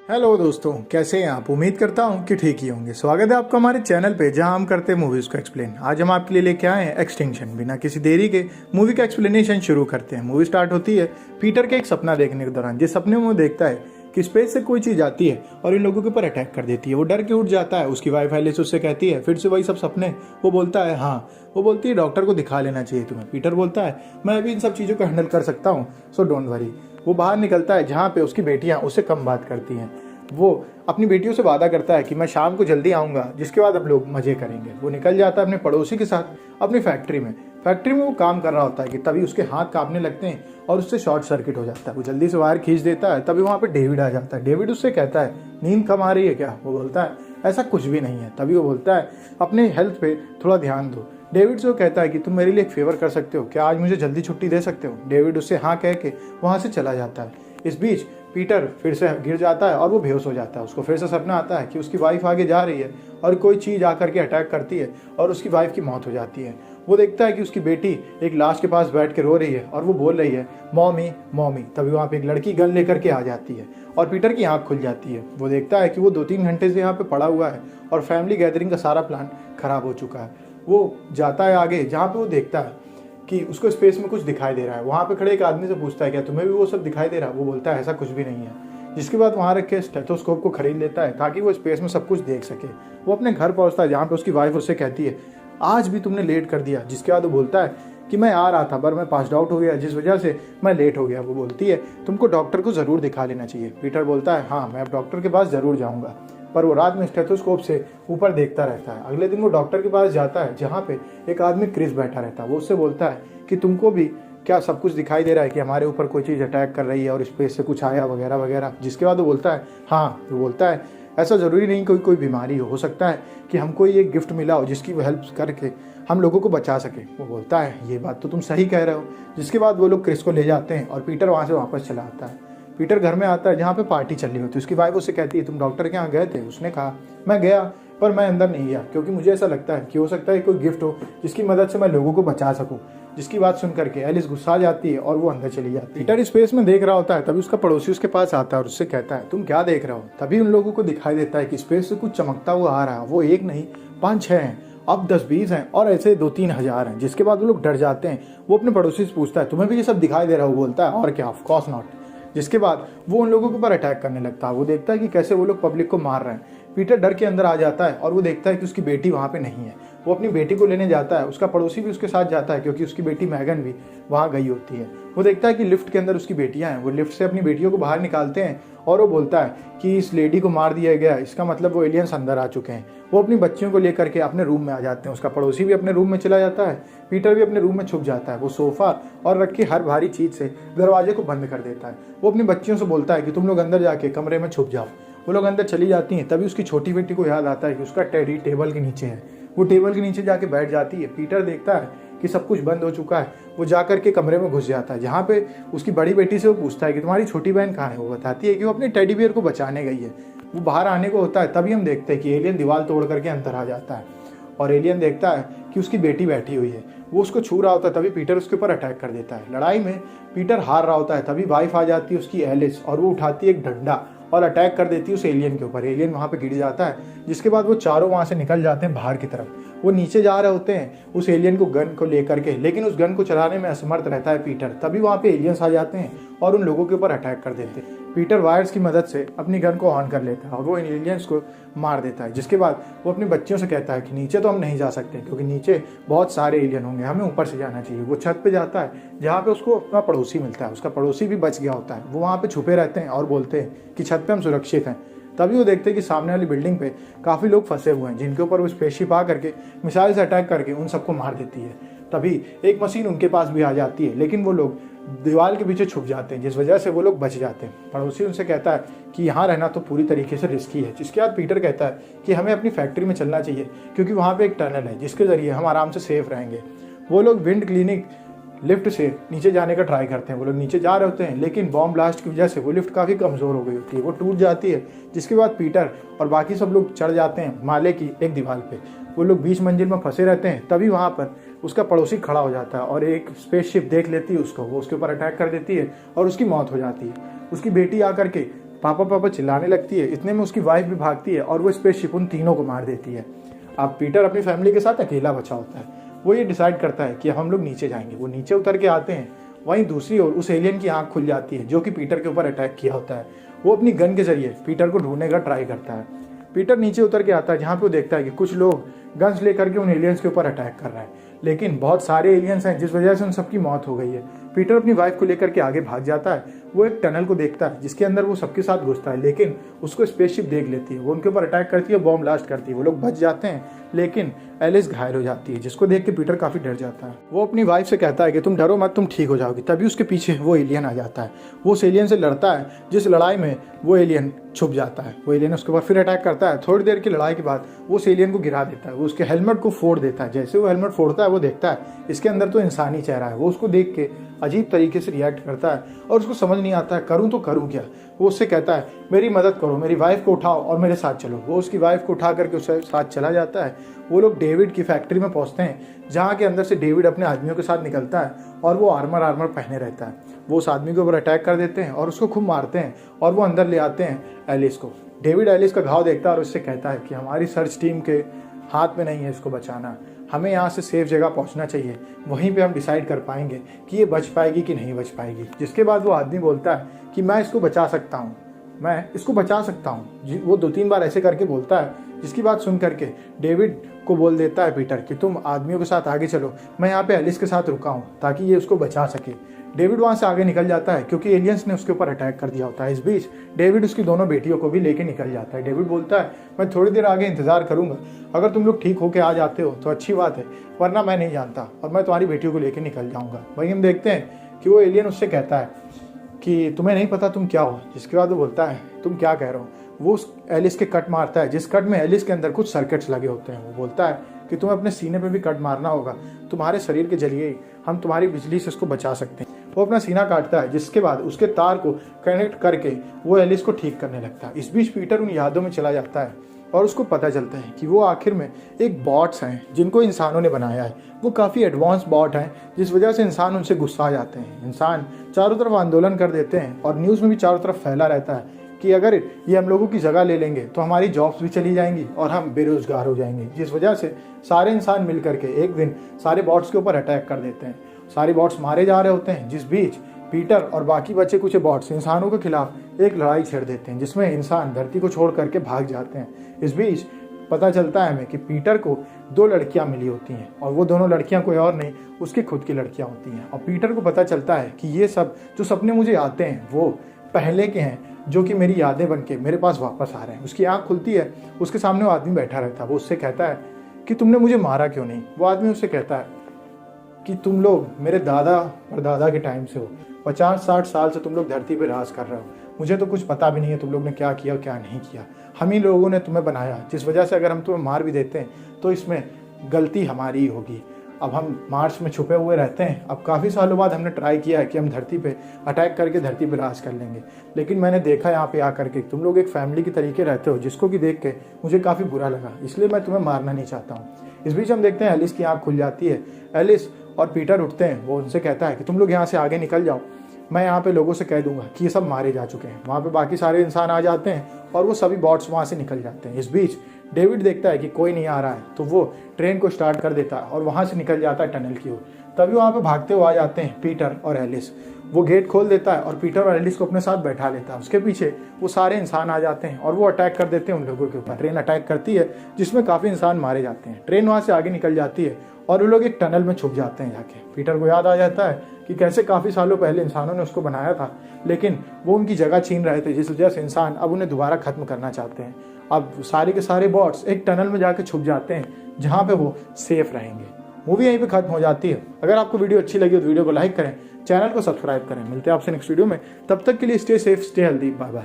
Hello दोस्तों, कैसे हैं आप। उम्मीद करता हूं कि ठीक ही होंगे। स्वागत है आपका हमारे चैनल पे जहां हम करते हैं मूवीज़ को एक्सप्लेन। आज हम आपके लिए लेके आए हैं एक्सटिंक्शन। बिना किसी देरी के मूवी का एक्सप्लेनेशन शुरू करते हैं। मूवी स्टार्ट होती है पीटर के एक सपना देखने के दौरान। जिस सपने में वो देखता है कि स्पेस से कोई चीज़ आती है और इन लोगों के ऊपर अटैक कर देती है। वो डर के उठ जाता है। उसकी वाइफ एलिस उससे कहती है फिर से वही सब सपने। वो बोलता है हाँ। वो बोलती है डॉक्टर को दिखा लेना चाहिए तुम्हें। पीटर बोलता है मैं अभी इन सब चीज़ों को हैंडल कर सकता हूँ, सो डोंट वरी। वो बाहर निकलता है जहाँ पे उसकी बेटियाँ उससे कम बात करती हैं। वो अपनी बेटियों से वादा करता है कि मैं शाम को जल्दी आऊँगा, जिसके बाद हम लोग मज़े करेंगे। वो निकल जाता है अपने पड़ोसी के साथ अपनी फैक्ट्री में। वो काम कर रहा होता है कि तभी उसके हाथ कांपने लगते हैं और उससे शॉर्ट सर्किट हो जाता है। वो जल्दी से वायर खींच देता है। तभी वहाँ पे डेविड आ जाता है। डेविड उससे कहता है नींद कम आ रही है क्या। वो बोलता है ऐसा कुछ भी नहीं है। तभी वो बोलता है अपने हेल्थ पे थोड़ा ध्यान दो। डेविड से वो कहता है कि तुम मेरे लिए एक फेवर कर सकते हो क्या, आज मुझे जल्दी छुट्टी दे सकते हो। डेविड उससे हाँ कह के वहाँ से चला जाता है। इस बीच पीटर फिर से गिर जाता है और वो बेहोश हो जाता है। उसको फिर से सपना आता है कि उसकी वाइफ आगे जा रही है और कोई चीज़ आकर के अटैक करती है और उसकी वाइफ की मौत हो जाती है। वो देखता है कि उसकी बेटी एक लाश के पास बैठ के रो रही है और वो बोल रही है मॉमी मॉमी। तभी वहाँ पे एक लड़की गन लेकर के आ जाती है और पीटर की आँख खुल जाती है। वो देखता है कि वो 2-3 घंटे से यहाँ पे पड़ा हुआ है और फैमिली गैदरिंग का सारा प्लान खराब हो चुका है। वो जाता है आगे जहाँ पे वो देखता है कि उसको स्पेस में कुछ दिखाई दे रहा है। वहाँ पे खड़े एक आदमी से पूछता है क्या तुम्हें भी वो सब दिखाई दे रहा है। वो बोलता है ऐसा कुछ भी नहीं है। जिसके बाद वहाँ रख के स्टेथोस्कोप को खरीद लेता है ताकि वो स्पेस में सब कुछ देख सके। वो अपने घर पहुँचता है जहाँ पे उसकी वाइफ उससे कहती है आज भी तुमने लेट कर दिया। जिसके बाद वो बोलता है कि मैं आ रहा था पर मैं पास्ड आउट हो गया जिस वजह से मैं लेट हो गया। वो बोलती है तुमको डॉक्टर को ज़रूर दिखा लेना चाहिए। पीटर बोलता है हाँ मैं अब डॉक्टर के पास ज़रूर जाऊँगा। पर वो रात में स्टेथोस्कोप से ऊपर देखता रहता है। अगले दिन वो डॉक्टर के पास जाता है जहाँ पे एक आदमी क्रिस बैठा रहता है। वो उससे बोलता है कि तुमको भी क्या सब कुछ दिखाई दे रहा है कि हमारे ऊपर कोई चीज़ अटैक कर रही है और स्पेस से कुछ आया वगैरह वगैरह। जिसके बाद वो बोलता है हाँ। वो बोलता है ऐसा ज़रूरी नहीं कोई बीमारी हो सकता है कि हमको ये गिफ्ट मिला हो जिसकी हेल्प करके हम लोगों को बचा सके। वो बोलता है ये बात तो तुम सही कह रहे हो। जिसके बाद वो लोग क्रिस को ले जाते हैं और पीटर वहाँ से वापस चला आता है। पीटर घर में आता है जहाँ पे पार्टी चल रही होती है। उसकी वाइफ उससे कहती है तुम डॉक्टर के यहाँ गए थे। उसने कहा मैं गया पर मैं अंदर नहीं गया क्योंकि मुझे ऐसा लगता है कि हो सकता है कोई गिफ्ट हो जिसकी मदद से मैं लोगों को बचा सकूं। जिसकी बात सुन करके एलिस गुस्सा आ जाती है और वो अंदर चली जाती है। पीटर स्पेस में देख रहा होता है तभी उसका पड़ोसी उसके पास आता है और उससे कहता है तुम क्या देख रहे हो। तभी उन लोगों को दिखाई देता है कि स्पेस से कुछ चमकता हुआ आ रहा है। वो एक नहीं 5-6 हैं, अब 10-20 हैं और ऐसे 2-3 हज़ार हैं। जिसके बाद वो लोग डर जाते हैं। वो अपने पड़ोसी से पूछता है तुम्हें भी ये सब दिखाई दे रहा है। वो बोलता है और क्या, ऑफ कोर्स नॉट। जिसके बाद वो उन लोगों के ऊपर अटैक करने लगता है। वो देखता है कि कैसे वो लोग पब्लिक को मार रहे हैं। पीटर डर के अंदर आ जाता है और वो देखता है कि उसकी बेटी वहाँ पे नहीं है। वो अपनी बेटी को लेने जाता है। उसका पड़ोसी भी उसके साथ जाता है क्योंकि उसकी बेटी मैगन भी वहाँ गई होती है। वो देखता है कि लिफ्ट के अंदर उसकी बेटियाँ हैं। वो लिफ्ट से अपनी बेटियों को बाहर निकालते हैं और वो बोलता है कि इस लेडी को मार दिया गया, इसका मतलब वो एलियंस अंदर आ चुके हैं। वो अपनी बच्चियों को लेकर के अपने रूम में आ जाते हैं। उसका पड़ोसी भी अपने रूम में चला जाता है। पीटर भी अपने रूम में छुप जाता है। वो सोफा और रखी हर भारी चीज़ से दरवाजे को बंद कर देता है। वो अपनी बच्चियों से बोलता है कि तुम लोग अंदर जाके कमरे में छुप जाओ। वो लोग अंदर चली जाती हैं। तभी उसकी छोटी बेटी को याद आता है कि उसका टेडी टेबल के नीचे है। वो टेबल के नीचे जाके बैठ जाती है। पीटर देखता है कि सब कुछ बंद हो चुका है। वो जाकर के कमरे में घुस जाता है जहाँ पे उसकी बड़ी बेटी से वो पूछता है कि तुम्हारी छोटी बहन कहाँ है। वो बताती है कि वो अपने टेडी बियर को बचाने गई है। वो बाहर आने को होता है तभी हम देखते हैं कि एलियन दीवार तोड़ करके अंदर आ जाता है और एलियन देखता है कि उसकी बेटी बैठी हुई है। वो उसको छू रहा होता है तभी पीटर उसके ऊपर अटैक कर देता है। लड़ाई में पीटर हार रहा होता है तभी वाइफ आ जाती है उसकी एलिस और वो उठाती है एक डंडा और अटैक कर देती है उस एलियन के ऊपर। एलियन वहाँ पे गिर जाता है। जिसके बाद वो चारों वहाँ से निकल जाते हैं बाहर की तरफ। वो नीचे जा रहे होते हैं उस एलियन को गन को लेकर के, लेकिन उस गन को चलाने में असमर्थ रहता है पीटर। तभी वहाँ पे एलियंस आ जाते हैं और उन लोगों के ऊपर अटैक कर देते हैं। पीटर वायर्स की मदद से अपनी गन को ऑन कर लेता है और वो इन एलियंस को मार देता है। जिसके बाद वो अपनी बच्चियों से कहता है कि नीचे तो हम नहीं जा सकते क्योंकि नीचे बहुत सारे एलियन होंगे, हमें ऊपर से जाना चाहिए। वो छत पे जाता है जहाँ पे उसको अपना पड़ोसी मिलता है। उसका पड़ोसी भी बच गया होता है। वो वहाँ पे छुपे रहते हैं और बोलते हैं कि छत पे हम सुरक्षित हैं। तभी वो देखते हैं कि सामने वाली बिल्डिंग पे काफ़ी लोग फंसे हुए हैं जिनके ऊपर वो स्पेसशिप आ करके मिसाइल से अटैक करके उन सबको मार देती है। तभी एक मशीन उनके पास भी आ जाती है लेकिन वो लोग दीवार के पीछे छुप जाते हैं जिस वजह से वो लोग बच जाते हैं। पड़ोसी उनसे कहता है कि यहाँ रहना तो पूरी तरीके से रिस्की है। जिसके बाद पीटर कहता है कि हमें अपनी फैक्ट्री में चलना चाहिए क्योंकि वहाँ पे एक टनल है जिसके ज़रिए हम आराम से सेफ रहेंगे। वो लोग विंड क्लिनिक लिफ्ट से नीचे जाने का ट्राई करते हैं। वो लोग नीचे जा रहे होते हैं लेकिन बॉम्ब ब्लास्ट की वजह से वो लिफ्ट काफ़ी कमज़ोर हो गई होती है। वो टूट जाती है। जिसके बाद पीटर और बाकी सब लोग चढ़ जाते हैं माले की एक दीवार पे। वो लोग 20 मंजिल में फंसे रहते हैं। तभी वहाँ पर उसका पड़ोसी खड़ा हो जाता है और एक स्पेसशिप देख लेती है उसको। वो उसके ऊपर अटैक कर देती है और उसकी मौत हो जाती है। उसकी बेटी आकर के पापा पापा चिल्लाने लगती है। इतने में उसकी वाइफ भी भागती है और वो स्पेसशिप उन तीनों को मार देती है। अब पीटर अपनी फैमिली के साथ अकेला बचा होता है। वो ये डिसाइड करता है कि हम लोग नीचे जाएंगे। वो नीचे उतर के आते हैं। वहीं दूसरी ओर उस एलियन की आंख खुल जाती है जो कि पीटर के ऊपर अटैक किया होता है। वो अपनी गन के जरिए पीटर को ढूंढने का ट्राई करता है। पीटर नीचे उतर के आता है जहाँ पे वो देखता है कि कुछ लोग गन्स लेकर के उन एलियंस के ऊपर अटैक कर रहे हैं, लेकिन बहुत सारे एलियंस हैं जिस वजह से उन सबकी मौत हो गई है। पीटर अपनी वाइफ को लेकर के आगे भाग जाता है। वो एक टनल को देखता है जिसके अंदर वो सबके साथ घुसता है, लेकिन उसको स्पेसशिप देख लेती है। वो उनके ऊपर अटैक करती है, बॉम्ब ब्लास्ट करती है। वो लोग बच जाते हैं, लेकिन एलिस घायल हो जाती है, जिसको देख के पीटर काफी डर जाता है। वो अपनी वाइफ से कहता है कि तुम डरो मत, तुम ठीक हो जाओगी। तभी उसके पीछे वो एलियन आ जाता है। वो उस एलियन से लड़ता है, जिस लड़ाई में वो एलियन छुप जाता है। वो एलियन उसके ऊपर फिर अटैक करता है। थोड़ी देर की लड़ाई के बाद वो उस एलियन को गिरा देता है। वो उसके हेलमेट को फोड़ देता है। जैसे वो हेलमेट फोड़ता है, वो देखता है इसके अंदर तो इंसानी चेहरा है। वो उसको देख के अजीब तरीके से रिएक्ट करता है और उसको समझ नहीं आता है करूं तो करूं क्या। वो उससे कहता है मेरी मदद करो, मेरी वाइफ को उठाओ और मेरे साथ चलो। वो उसकी वाइफ को उठा करके उसके साथ चला जाता है। वो लोग डेविड की फैक्ट्री में पहुंचते हैं, जहाँ के अंदर से डेविड अपने आदमियों के साथ निकलता है और वो आर्मर पहने रहता है। वो उस आदमी के ऊपर अटैक कर देते हैं और उसको खूब मारते हैं और वो अंदर ले आते हैं एलिस को। डेविड एलिस का घाव देखता है और उससे कहता है कि हमारी सर्च टीम के हाथ में नहीं है इसको बचाना, हमें यहाँ से सेफ जगह पहुँचना चाहिए, वहीं पे हम डिसाइड कर पाएंगे कि ये बच पाएगी कि नहीं बच पाएगी। जिसके बाद वो आदमी बोलता है कि मैं इसको बचा सकता हूँ, मैं इसको बचा सकता हूँ। वो 2-3 बार ऐसे करके बोलता है, जिसकी बात सुन करके डेविड को बोल देता है पीटर कि तुम आदमियों के साथ आगे चलो, मैं यहाँ पे एलिस के साथ रुका हूँ ताकि ये उसको बचा सके। डेविड वहाँ से आगे निकल जाता है क्योंकि एलियंस ने उसके ऊपर अटैक कर दिया होता है। इस बीच डेविड उसकी दोनों बेटियों को भी लेके निकल जाता है। डेविड बोलता है मैं थोड़ी देर आगे इंतजार करूंगा, अगर तुम लोग ठीक होके आ जाते हो तो अच्छी बात है, वरना मैं नहीं जानता और मैं तुम्हारी बेटियों को लेके निकल जाऊंगा। वहीं हम देखते हैं कि वो एलियन उससे कहता है कि तुम्हें नहीं पता तुम क्या हो। जिसके बाद वो बोलता है तुम क्या कह रहे हो। वो उस एलिस के कट मारता है, जिस कट में एलिस के अंदर कुछ सर्किट्स लगे होते हैं। वो बोलता है कि तुम्हें अपने सीने पे भी कट मारना होगा, तुम्हारे शरीर के जरिए हम तुम्हारी बिजली से इसको बचा सकते हैं। वो अपना सीना काटता है, जिसके बाद उसके तार को कनेक्ट करके वो एलिस को ठीक करने लगता है। इस बीच पीटर उन यादों में चला जाता है और उसको पता चलता है कि वो आखिर में एक बॉट्स हैं जिनको इंसानों ने बनाया है। वो काफ़ी एडवांस बॉट हैं, जिस वजह से इंसान उनसे गुस्सा आ जाते हैं। इंसान चारों तरफ आंदोलन कर देते हैं और न्यूज़ में भी चारों तरफ फैला रहता है कि अगर ये हम लोगों की जगह ले लेंगे तो हमारी जॉब्स भी चली जाएंगी और हम बेरोजगार हो जाएंगे। जिस वजह से सारे इंसान मिल करके एक दिन सारे बॉट्स के ऊपर अटैक कर देते हैं। सारे बॉट्स मारे जा रहे होते हैं, जिस बीच पीटर और बाकी बचे कुछ बॉट्स इंसानों के खिलाफ एक लड़ाई छेड़ देते हैं, जिसमें इंसान धरती को छोड़ करके भाग जाते हैं। इस बीच पता चलता है हमें कि पीटर को 2 लड़कियां मिली होती हैं और वो दोनों लड़कियां कोई और नहीं, उसकी खुद की लड़कियां होती हैं। और पीटर को पता चलता है कि ये सब जो सपने मुझे आते हैं वो पहले के हैं, जो कि मेरी यादें बन के मेरे पास वापस आ रहे हैं। उसकी आंख खुलती है, उसके सामने वो आदमी बैठा रहता है। वो उससे कहता है कि तुमने मुझे मारा क्यों नहीं। वो आदमी उससे कहता है कि तुम लोग मेरे दादा परदादा के टाइम से हो, 50-60 साल से तुम लोग धरती पे राज कर रहे हो, मुझे तो कुछ पता भी नहीं है तुम लोग ने क्या किया और क्या नहीं किया। हम ही लोगों ने तुम्हें बनाया, जिस वजह से अगर हम तुम्हें मार भी देते हैं तो इसमें गलती हमारी ही होगी। अब हम मार्स में छुपे हुए रहते हैं। अब काफ़ी सालों बाद हमने ट्राई किया है कि हम धरती पे अटैक करके धरती पे राज कर लेंगे, लेकिन मैंने देखा यहाँ पे आकर के तुम लोग एक फैमिली की तरीके रहते हो, जिसको कि देख के मुझे काफ़ी बुरा लगा, इसलिए मैं तुम्हें मारना नहीं चाहता हूँ। इस बीच हम देखते हैं एलिस की आँख खुल जाती है। एलिस और पीटर उठते हैं। वो उनसे कहता है कि तुम लोग यहाँ से आगे निकल जाओ, मैं यहाँ पे लोगों से कह दूंगा कि ये सब मारे जा चुके हैं। वहाँ पे बाकी सारे इंसान आ जाते हैं और वो सभी बॉट्स वहाँ से निकल जाते हैं। इस बीच डेविड देखता है कि कोई नहीं आ रहा है, तो वो ट्रेन को स्टार्ट कर देता है और वहाँ से निकल जाता है टनल की ओर। तभी वहाँ पे भागते हुए आ जाते हैं पीटर और एलिस। वो गेट खोल देता है और पीटर और एलिस को अपने साथ बैठा लेता है। उसके पीछे वो सारे इंसान आ जाते हैं और वो अटैक कर देते हैं उन लोगों के ऊपर। ट्रेन अटैक करती है, जिसमें काफ़ी इंसान मारे जाते हैं। ट्रेन वहाँ से आगे निकल जाती है और वो लोग एक टनल में छुप जाते हैं जाके। पीटर को याद आ जाता है कि कैसे काफ़ी सालों पहले इंसानों ने उसको बनाया था, लेकिन वो उनकी जगह छीन रहे थे, जिस वजह से इंसान अब उन्हें दोबारा खत्म करना चाहते हैं। अब सारे के सारे बॉट्स एक टनल में जाके छुप जाते हैं, जहाँ पे वो सेफ रहेंगे। मूवी यहीं पे खत्म हो जाती है। अगर आपको वीडियो अच्छी लगी तो वीडियो को लाइक करें, चैनल को सब्सक्राइब करें। मिलते हैं आपसे नेक्स्ट वीडियो में, तब तक के लिए stay safe, stay healthy, bye bye.